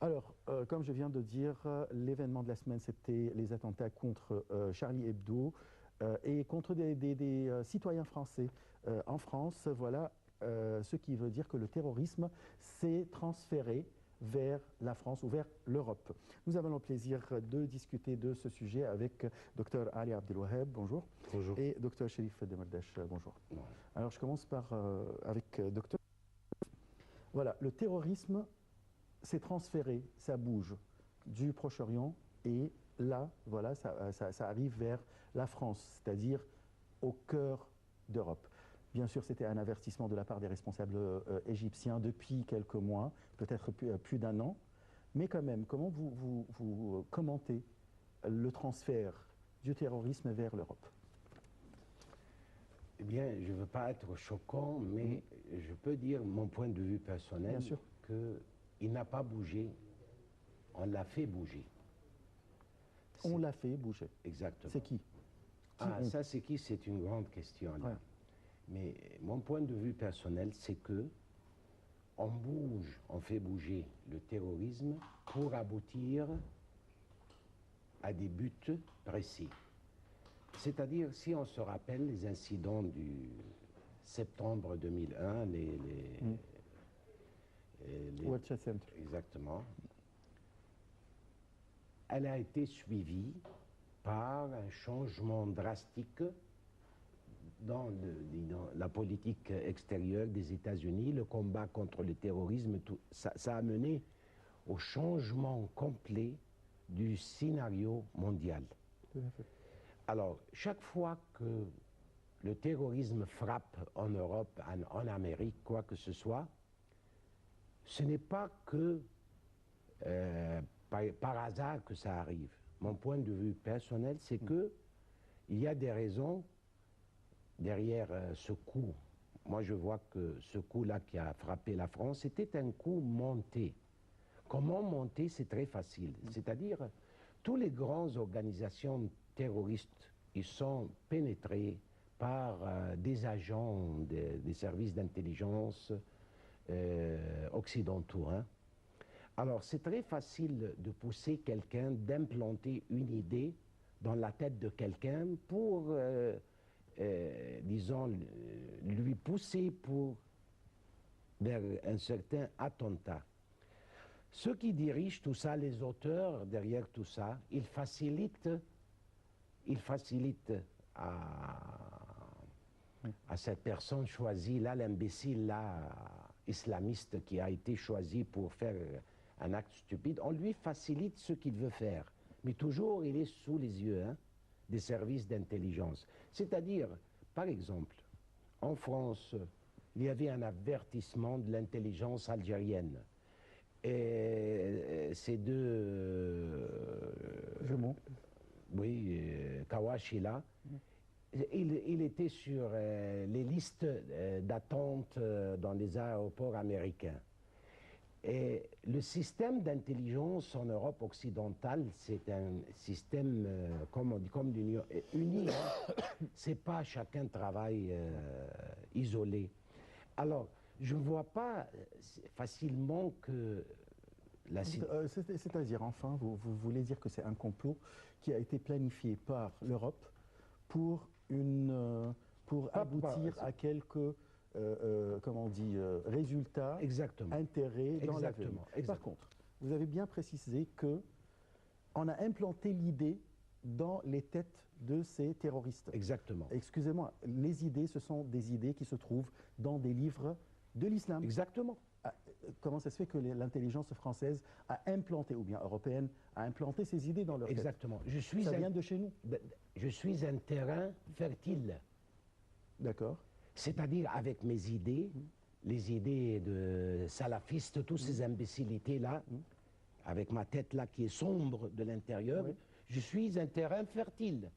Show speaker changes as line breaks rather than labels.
Alors, comme je viens de dire, l'événement de la semaine, c'était les attentats contre Charlie Hebdo et contre des citoyens français en France. Voilà ce qui veut dire que le terrorisme s'est transféré vers la France ou vers l'Europe. Nous avons le plaisir de discuter de ce sujet avec Dr Ali Abdelwaheb, bonjour,
Bonjour.
et Dr Chérif Demirdache, bonjour. Alors, je commence avec Dr. Voilà, le terrorisme s'est transféré, ça bouge du Proche-Orient et là, voilà, ça arrive vers la France, c'est-à-dire au cœur d'Europe. Bien sûr, c'était un avertissement de la part des responsables égyptiens depuis quelques mois, peut-être plus d'un an. Mais quand même, comment vous commentez le transfert du terrorisme vers l'Europe?
Eh bien, je ne veux pas être choquant, mais je peux dire mon point de vue personnel
Bien sûr.
qu'il n'a pas bougé, on l'a fait bouger.
On l'a fait bouger.
Exactement.
C'est qui?
Ça c'est qui? C'est une grande question là.
Ouais.
Mais mon point de vue personnel, c'est que on bouge, on fait bouger le terrorisme pour aboutir à des buts précis. C'est-à-dire, si on se rappelle les incidents du septembre 2001, les
World Trade Center.
exactement, elle a été suivie par un changement drastique dans la politique extérieure des États-Unis, le combat contre le terrorisme. Ça a mené au changement complet du scénario mondial.
Tout à fait.
Alors, chaque fois que le terrorisme frappe en Europe, en Amérique, quoi que ce soit, ce n'est pas que par hasard que ça arrive. Mon point de vue personnel, c'est que il y a des raisons derrière ce coup. Moi, je vois que ce coup-là qui a frappé la France, c'était un coup monté. Comment monter? C'est très facile. C'est-à-dire, toutes les grandes organisations terroristes, ils sont pénétrés par des agents des services d'intelligence occidentaux. Hein. Alors, c'est très facile de pousser quelqu'un, d'implanter une idée dans la tête de quelqu'un pour, disons, lui pousser vers un certain attentat. Ceux qui dirigent tout ça, les auteurs derrière tout ça, ils facilitent à cette personne choisie là, l'imbécile là, islamiste qui a été choisi pour faire un acte stupide, on lui facilite ce qu'il veut faire. Mais toujours, il est sous les yeux des services d'intelligence. C'est-à-dire, par exemple, en France, il y avait un avertissement de l'intelligence algérienne. Et ces deux
jumeaux.
Oui, Kawashi là, il était sur les listes d'attente dans les aéroports américains. Et le système d'intelligence en Europe occidentale, c'est un système, comme on dit, comme l'Union uni. Hein. C'est pas chacun travaille isolé. Alors, je ne vois pas facilement que
C'est-à-dire, enfin, vous voulez dire que c'est un complot qui a été planifié par l'Europe pour, pour aboutir à quelques comment on dit, résultats,
Exactement.
intérêts dans l'avenir. Par contre, vous avez bien précisé que on a implanté l'idée dans les têtes de ces terroristes.
Exactement.
Excusez-moi, les idées, ce sont des idées qui se trouvent dans des livres de l'islam.
Exactement.
Comment ça se fait que l'intelligence française a implanté, ou bien européenne, a implanté ces idées dans leur tête?
Exactement.
Ça vient de chez nous.
Je suis un terrain fertile.
D'accord.
C'est-à-dire avec mes idées, les idées de salafistes, toutes ces imbécilités-là, avec ma tête là qui est sombre de l'intérieur, je suis un terrain fertile.